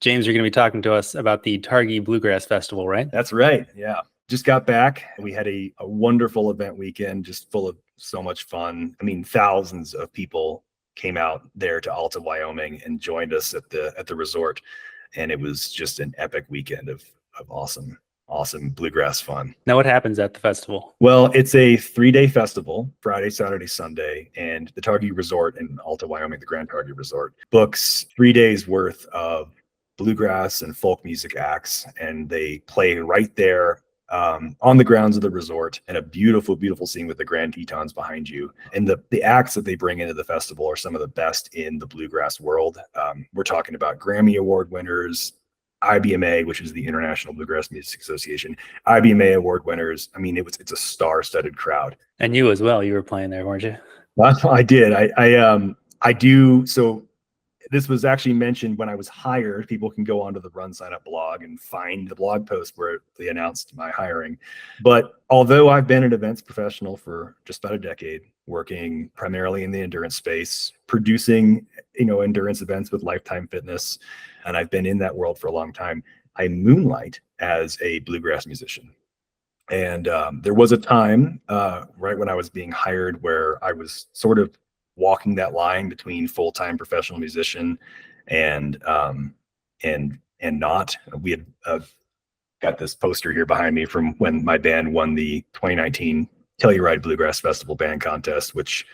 James, you're going to be talking to us about the Targhee Bluegrass Festival, right? That's right. Yeah. Just got back. We had a wonderful event weekend, just full of so much fun. I mean, thousands of people came out there to Alta, Wyoming and joined us at the resort. And it was just an epic weekend of awesome bluegrass fun. Now, what happens at the festival? Well, it's a 3-day festival, Friday, Saturday, Sunday, and the Targhee Resort in Alta, Wyoming, the Grand Targhee Resort, books 3 days worth of bluegrass and folk music acts, and they play right there on the grounds of the resort, and a beautiful scene with the Grand Tetons behind you. And the acts that they bring into the festival are some of the best in the bluegrass world. We're talking about Grammy Award winners, IBMA, which is the International Bluegrass Music Association, IBMA award winners. I mean, it's a star-studded crowd. And you as well. You were playing there, weren't you? I did. I do. So this was actually mentioned when I was hired. People can go onto the RunSignup blog and find the blog post where they announced my hiring. But although I've been an events professional for just about a decade, working primarily in the endurance space, producing, endurance events with Lifetime Fitness, and I've been in that world for a long time, I moonlight as a bluegrass musician. And there was a time right when I was being hired where I was sort of walking that line between full-time professional musician and not. We had got this poster here behind me from when my band won the 2019 Telluride Bluegrass Festival Band Contest, which,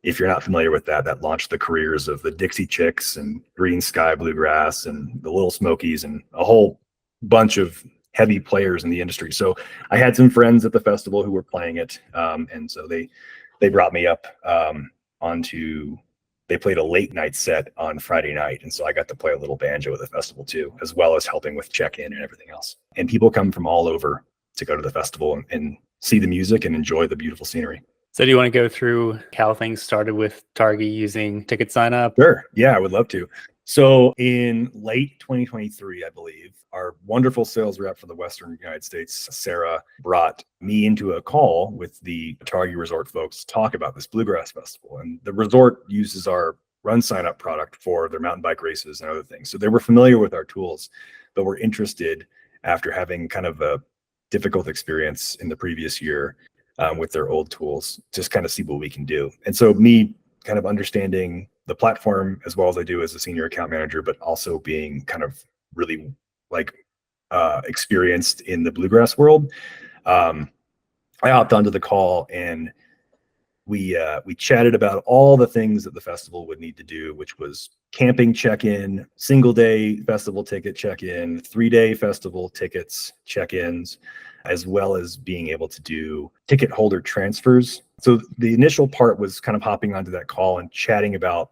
if you're not familiar with that launched the careers of the Dixie Chicks and Green Sky Bluegrass and the Little Smokies and a whole bunch of heavy players in the industry. So I had some friends at the festival who were playing it, and so they brought me up they played a late night set on Friday night. And so I got to play a little banjo at the festival too, as well as helping with check-in and everything else. And people come from all over to go to the festival and see the music and enjoy the beautiful scenery. So do you want to go through how things started with Targhee using TicketSignup? Sure. Yeah, I would love to. So in late 2023, I believe, our wonderful sales rep for the Western United States, Sarah, brought me into a call with the Targhee Resort folks to talk about this Bluegrass Festival. And the resort uses our RunSignup product for their mountain bike races and other things. So they were familiar with our tools, but were interested, after having kind of a difficult experience in the previous year with their old tools, just kind of see what we can do. And so me kind of understanding the platform as well as I do as a senior account manager, but also being kind of really experienced in the bluegrass world, I hopped onto the call and we chatted about all the things that the festival would need to do, which was camping check-in, single-day festival ticket check-in, 3-day festival tickets check-ins, as well as being able to do ticket holder transfers. So the initial part was kind of hopping onto that call and chatting about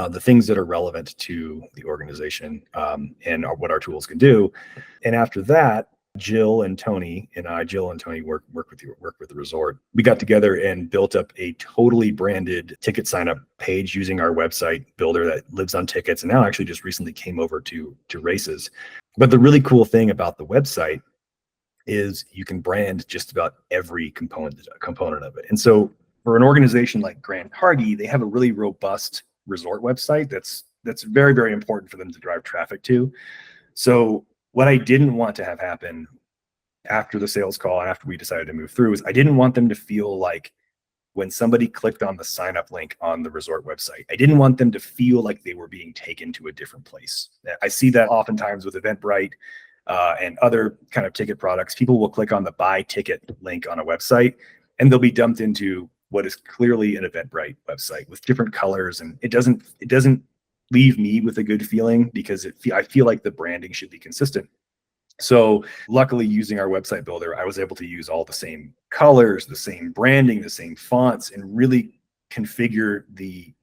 the things that are relevant to the organization and what our tools can do. And after that, Jill and Tony work with the resort. We got together and built up a totally branded ticket signup page using our website builder that lives on tickets, and now actually just recently came over to races. But the really cool thing about the website is you can brand just about every component of it. And so for an organization like Grand Targhee, they have a really robust resort website that's very, very important for them to drive traffic to. So what I didn't want to have happen after the sales call and after we decided to move through is I didn't want them to feel like when somebody clicked on the sign up link on the resort website, I didn't want them to feel like they were being taken to a different place. I see that oftentimes with Eventbrite and other kind of ticket products. People will click on the buy ticket link on a website and they'll be dumped into what is clearly an Eventbrite website with different colors, and it doesn't leave me with a good feeling because I feel like the branding should be consistent. So luckily, using our website builder, I was able to use all the same colors, the same branding, the same fonts, and really configure the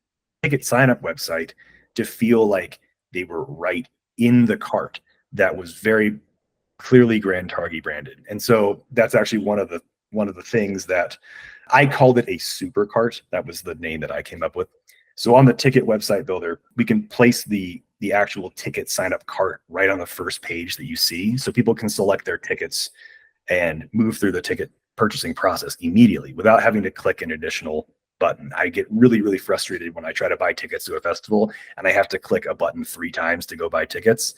ticket signup website to feel like they were right in the cart that was very clearly Grand Targhee branded. And so that's actually one of the things that I called it a super cart. That was the name that I came up with. So on the ticket website builder, we can place the actual ticket sign up cart right on the first page that you see. So people can select their tickets and move through the ticket purchasing process immediately without having to click an additional button. I get really, really frustrated when I try to buy tickets to a festival and I have to click a button 3 times to go buy tickets.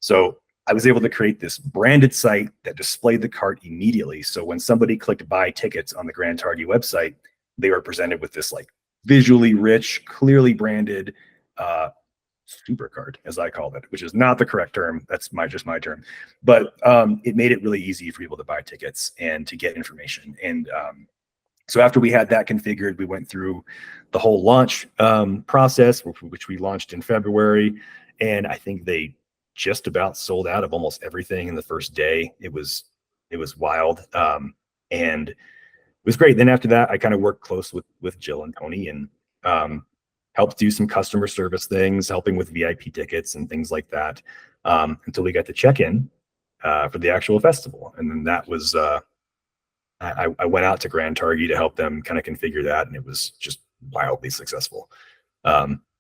So I was able to create this branded site that displayed the cart immediately. So when somebody clicked buy tickets on the Grand Targhee website, they were presented with this like visually rich, clearly branded super card, as I called it, which is not the correct term. That's just my term. But it made it really easy for people to buy tickets and to get information. And so after we had that configured, we went through the whole launch process, which we launched in February. And I think they just about sold out of almost everything in the first day. It was wild. And it was great. Then after that, I kind of worked close with Jill and Tony and helped do some customer service things, helping with VIP tickets and things like that, until we got to check-in for the actual festival. And then that was, I went out to Grand Targhee to help them kind of configure that, and it was just wildly successful.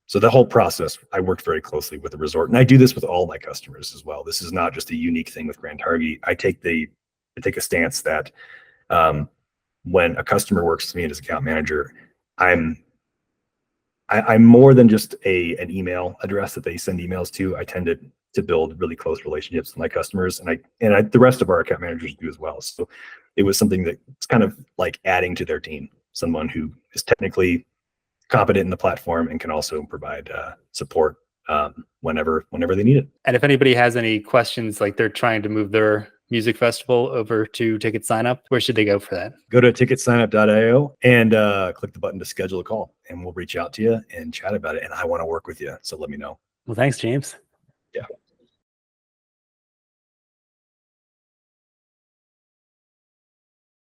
So the whole process, I worked very closely with the resort, and I do this with all my customers as well. This is not just a unique thing with Grand Targhee. I take a stance that when a customer works with me as account manager, I'm more than just an email address that they send emails to. I tend to build really close relationships with my customers, and the rest of our account managers do as well. So it was something that's kind of like adding to their team, someone who is technically competent in the platform and can also provide support whenever they need it. And if anybody has any questions, like they're trying to move their music festival over to TicketSignup, where should they go for that? Go to TicketSignup.io and click the button to schedule a call, and we'll reach out to you and chat about it. And I want to work with you, so let me know. Well, thanks, James. Yeah.